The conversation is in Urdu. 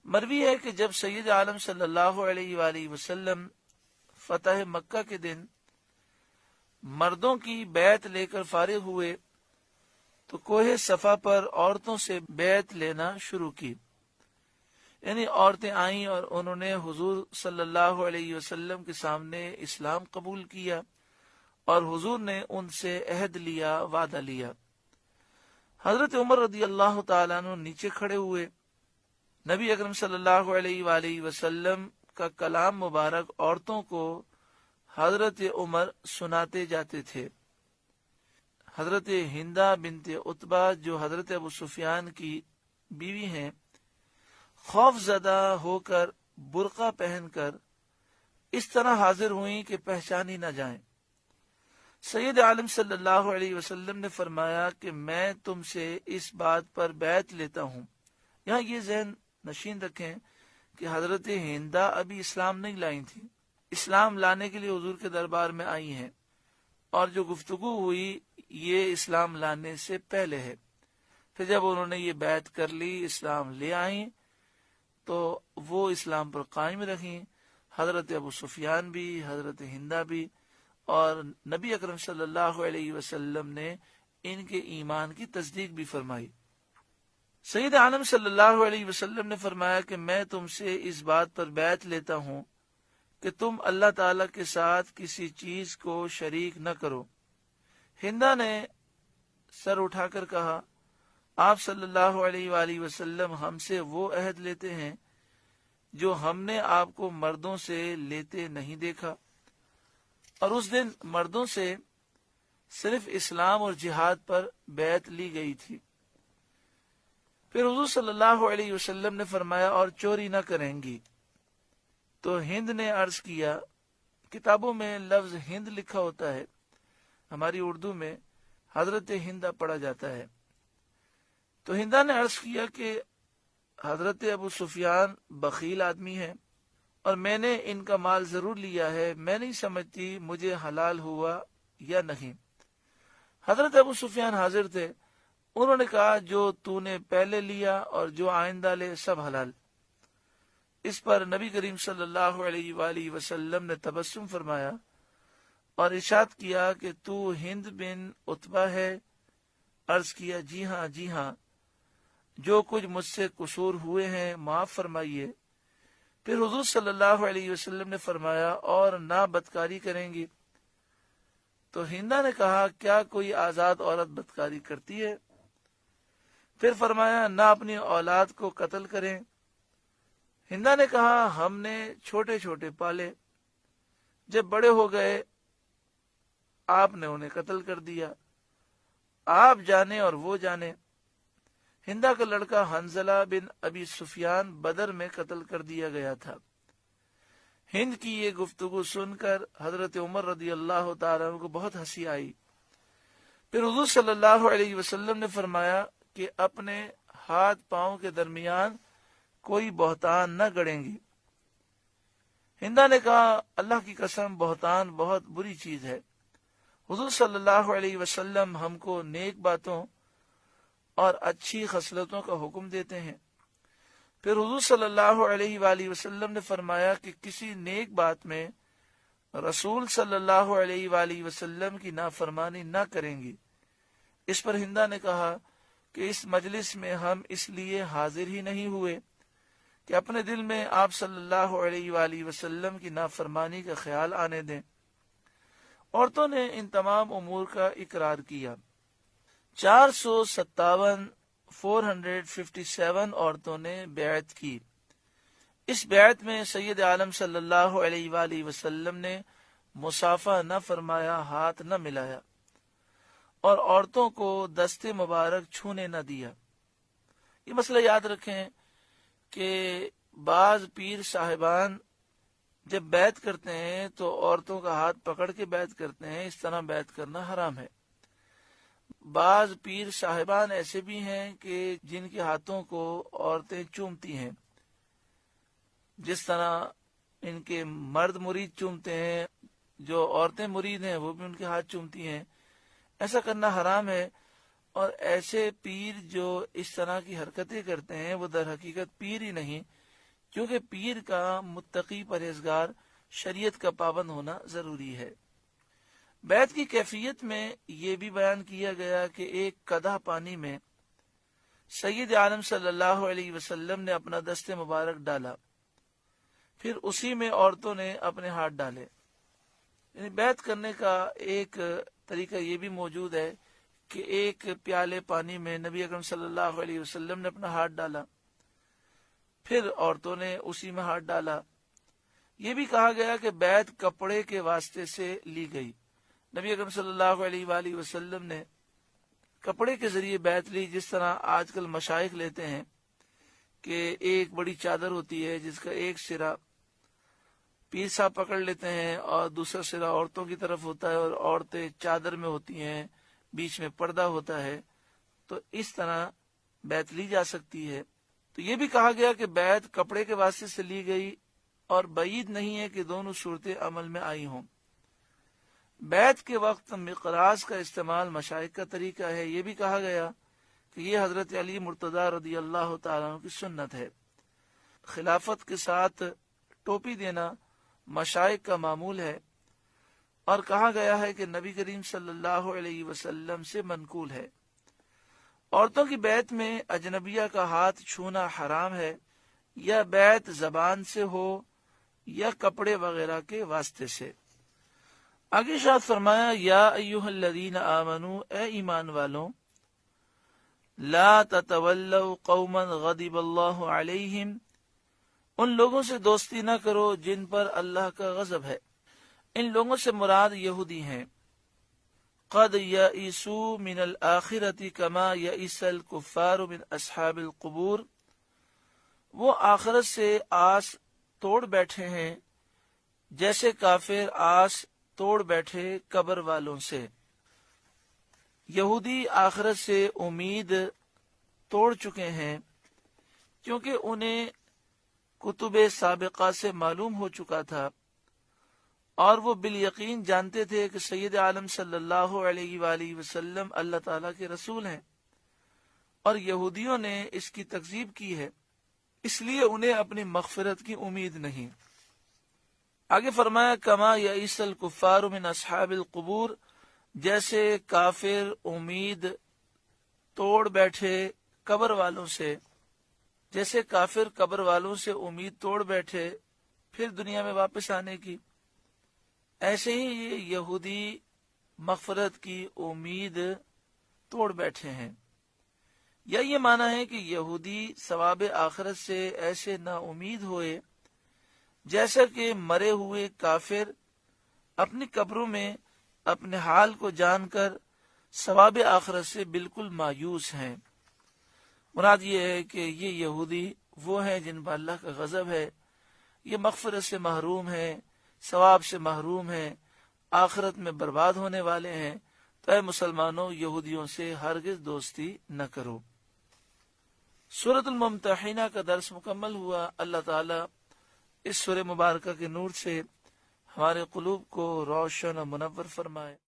مروی ہے کہ جب سید عالم صلی اللہ علیہ وآلہ وسلم فتح مکہ کے دن مردوں کی بیعت لے کر فارغ ہوئے تو کوہ صفا پر عورتوں سے بیعت لینا شروع کی، یعنی عورتیں آئیں اور انہوں نے حضور صلی اللہ علیہ وسلم کے سامنے اسلام قبول کیا اور حضور نے ان سے عہد لیا، وعدہ لیا۔ حضرت عمر رضی اللہ تعالیٰ عنہ نیچے کھڑے ہوئے، نبی اکرم صلی اللہ علیہ وآلہ وسلم کا کلام مبارک عورتوں کو حضرت عمر سناتے جاتے تھے۔ حضرت ہندہ بنت عتبہ جو حضرت ابو سفیان کی بیوی ہیں، خوف زدہ ہو کر برقع پہن کر اس طرح حاضر ہوئیں کہ پہچانی نہ جائیں۔ سید عالم صلی اللہ علیہ وسلم نے فرمایا کہ میں تم سے اس بات پر بیعت لیتا ہوں۔ یہاں یہ ذہن نشین رکھیں کہ حضرت ہندہ ابھی اسلام نہیں لائی تھی، اسلام لانے کے لیے حضور کے دربار میں آئی ہیں، اور جو گفتگو ہوئی یہ اسلام لانے سے پہلے ہے۔ پھر جب انہوں نے یہ بیعت کر لی، اسلام لے آئیں، تو وہ اسلام پر قائم رہیں، حضرت ابو سفیان بھی، حضرت ہندہ بھی، اور نبی اکرم صلی اللہ علیہ وسلم نے ان کے ایمان کی تصدیق بھی فرمائی۔ سید عالم صلی اللہ علیہ وسلم نے فرمایا کہ میں تم سے اس بات پر بیعت لیتا ہوں کہ تم اللہ تعالی کے ساتھ کسی چیز کو شریک نہ کرو۔ ہندہ نے سر اٹھا کر کہا، آپ صلی اللہ علیہ وآلہ وسلم ہم سے وہ عہد لیتے ہیں جو ہم نے آپ کو مردوں سے لیتے نہیں دیکھا، اور اس دن مردوں سے صرف اسلام اور جہاد پر بیعت لی گئی تھی۔ پھر حضور صلی اللہ علیہ وسلم نے فرمایا، اور چوری نہ کریں گی۔ تو ہند نے عرض کیا، کتابوں میں لفظ ہند لکھا ہوتا ہے، ہماری اردو میں حضرت ہندہ پڑھا جاتا ہے۔ تو ہندہ نے عرض کیا کہ حضرت ابو سفیان بخیل آدمی ہے اور میں نے ان کا مال ضرور لیا ہے، میں نہیں سمجھتی مجھے حلال ہوا یا نہیں۔ حضرت ابو سفیان حاضر تھے، انہوں نے کہا جو تو نے پہلے لیا اور جو آئندہ لے سب حلال۔ اس پر نبی کریم صلی اللہ علیہ وآلہ وسلم نے تبسم فرمایا اور ارشاد کیا کہ تو ہند بن عتبہ ہے؟ عرض کیا جی ہاں جی ہاں، جو کچھ مجھ سے قصور ہوئے ہیں معاف فرمائیے۔ پھر حضور صلی اللہ علیہ وسلم نے فرمایا، اور نہ بدکاری کریں گی؟ تو ہندہ نے کہا، کیا کوئی آزاد عورت بدکاری کرتی ہے؟ پھر فرمایا، نہ اپنی اولاد کو قتل کریں۔ ہندہ نے کہا، ہم نے چھوٹے چھوٹے پالے، جب بڑے ہو گئے آپ نے انہیں قتل کر دیا، آپ جانے اور وہ جانے۔ ہندہ کا لڑکا حنظلہ بن ابی سفیان بدر میں قتل کر دیا گیا تھا۔ ہند کی یہ گفتگو سن کر حضرت عمر رضی اللہ تعالیٰ عنہ کو بہت ہنسی آئی۔ پھر حضور صلی اللہ علیہ وسلم نے فرمایا کہ اپنے ہاتھ پاؤں کے درمیان کوئی بہتان نہ گڑیں گی۔ ہندہ نے کہا، اللہ کی قسم بہتان بہت بری چیز ہے۔ حضور صلی اللہ علیہ وسلم ہم کو نیک باتوں اور اچھی خصلتوں کا حکم دیتے ہیں۔ پھر حضور صلی اللہ علیہ وآلہ وسلم نے فرمایا کہ کسی نیک بات میں رسول صلی اللہ علیہ وآلہ وسلم کی نافرمانی نہ کریں گی۔ اس پر ہندہ نے کہا کہ اس مجلس میں ہم اس لیے حاضر ہی نہیں ہوئے کہ اپنے دل میں آپ صلی اللہ علیہ وآلہ وسلم کی نافرمانی کا خیال آنے دیں۔ عورتوں نے ان تمام امور کا اقرار کیا۔ 457 عورتوں نے بیعت کی۔ اس بیعت میں سید عالم صلی اللہ علیہ وآلہ وسلم نے مصافحہ نہ فرمایا، ہاتھ نہ ملایا، اور عورتوں کو دست مبارک چھونے نہ دیا۔ یہ مسئلہ یاد رکھیں کہ بعض پیر صاحبان جب بیعت کرتے ہیں تو عورتوں کا ہاتھ پکڑ کے بیعت کرتے ہیں، اس طرح بیعت کرنا حرام ہے۔ بعض پیر صاحبان ایسے بھی ہیں کہ جن کے ہاتھوں کو عورتیں چومتی ہیں، جس طرح ان کے مرد مرید چومتے ہیں، جو عورتیں مرید ہیں وہ بھی ان کے ہاتھ چومتی ہیں۔ ایسا کرنا حرام ہے، اور ایسے پیر جو اس طرح کی حرکتیں کرتے ہیں وہ در حقیقت پیر ہی نہیں، کیونکہ پیر کا متقی پرہیزگار شریعت کا پابند ہونا ضروری ہے۔ بیعت کی کیفیت میں یہ بھی بیان کیا گیا کہ ایک قدح پانی میں سید عالم صلی اللہ علیہ وسلم نے اپنا دست مبارک ڈالا، پھر اسی میں عورتوں نے اپنے ہاتھ ڈالے۔ یعنی بیعت کرنے کا ایک طریقہ یہ بھی موجود ہے کہ ایک پیالے پانی میں نبی اکرم صلی اللہ علیہ وسلم نے اپنا ہاتھ ڈالا، پھر عورتوں نے اسی میں ہاتھ ڈالا۔ یہ بھی کہا گیا کہ بیعت کپڑے کے واسطے سے لی گئی، نبی اکرم صلی اللہ علیہ وآلہ وسلم نے کپڑے کے ذریعے بیعت لی، جس طرح آج کل مشائخ لیتے ہیں کہ ایک بڑی چادر ہوتی ہے جس کا ایک سرا پیر صاحب پکڑ لیتے ہیں اور دوسرا سرا عورتوں کی طرف ہوتا ہے، اور عورتیں چادر میں ہوتی ہیں، بیچ میں پردہ ہوتا ہے، تو اس طرح بیعت لی جا سکتی ہے۔ تو یہ بھی کہا گیا کہ بیعت کپڑے کے واسطے سے لی گئی، اور بعید نہیں ہے کہ دونوں صورتیں عمل میں آئی ہوں۔ بیعت کے وقت مقراض کا استعمال مشائخ کا طریقہ ہے۔ یہ بھی کہا گیا کہ یہ حضرت علی مرتضی رضی اللہ تعالیٰ عنہ کی سنت ہے۔ خلافت کے ساتھ ٹوپی دینا مشائخ کا معمول ہے، اور کہا گیا ہے کہ نبی کریم صلی اللہ علیہ وسلم سے منقول ہے۔ عورتوں کی بیعت میں اجنبیہ کا ہاتھ چھونا حرام ہے، یا بیعت زبان سے ہو یا کپڑے وغیرہ کے واسطے سے۔ آگے ارشاد فرمایا، یا ایھا الذین آمنوا، اے ایمان والوں، لا تتولوا قوما غضب اللہ علیہم، ان لوگوں سے دوستی نہ کرو جن پر اللہ کا غضب ہے۔ ان لوگوں سے مراد یہودی ہیں۔ قد یئسوا من الآخرۃ کما یئس الکفار من اصحاب القبور، وہ آخرت سے آس توڑ بیٹھے ہیں جیسے کافر آس توڑ بیٹھے قبر والوں سے۔ یہودی آخرت سے امید توڑ چکے ہیں کیونکہ انہیں کتب سابقہ سے معلوم ہو چکا تھا، اور وہ بالیقین جانتے تھے کہ سید عالم صلی اللہ علیہ وآلہ وسلم اللہ تعالیٰ کے رسول ہیں، اور یہودیوں نے اس کی تکذیب کی ہے، اس لیے انہیں اپنی مغفرت کی امید نہیں۔ آگے فرمایا، کما یئس الکفار من اصحاب القبور، جیسے کافر امید توڑ بیٹھے قبر والوں سے، جیسے کافر قبر والوں سے امید توڑ بیٹھے پھر دنیا میں واپس آنے کی، ایسے ہی یہ یہودی مغفرت کی امید توڑ بیٹھے ہیں۔ یا یہ معنی ہے کہ یہودی ثواب آخرت سے ایسے نا امید ہوئے جیسا کہ مرے ہوئے کافر اپنی قبروں میں اپنے حال کو جان کر ثواب آخرت سے بالکل مایوس ہیں۔ مراد یہ ہے کہ یہ یہودی وہ ہیں جن پر اللہ کا غضب ہے، یہ مغفرت سے محروم ہیں، ثواب سے محروم ہیں، آخرت میں برباد ہونے والے ہیں۔ تو اے مسلمانوں، یہودیوں سے ہرگز دوستی نہ کرو۔ سورۃ الممتحنہ کا درس مکمل ہوا۔ اللہ تعالیٰ اس سورہ مبارکہ کے نور سے ہمارے قلوب کو روشن و منور فرمائے۔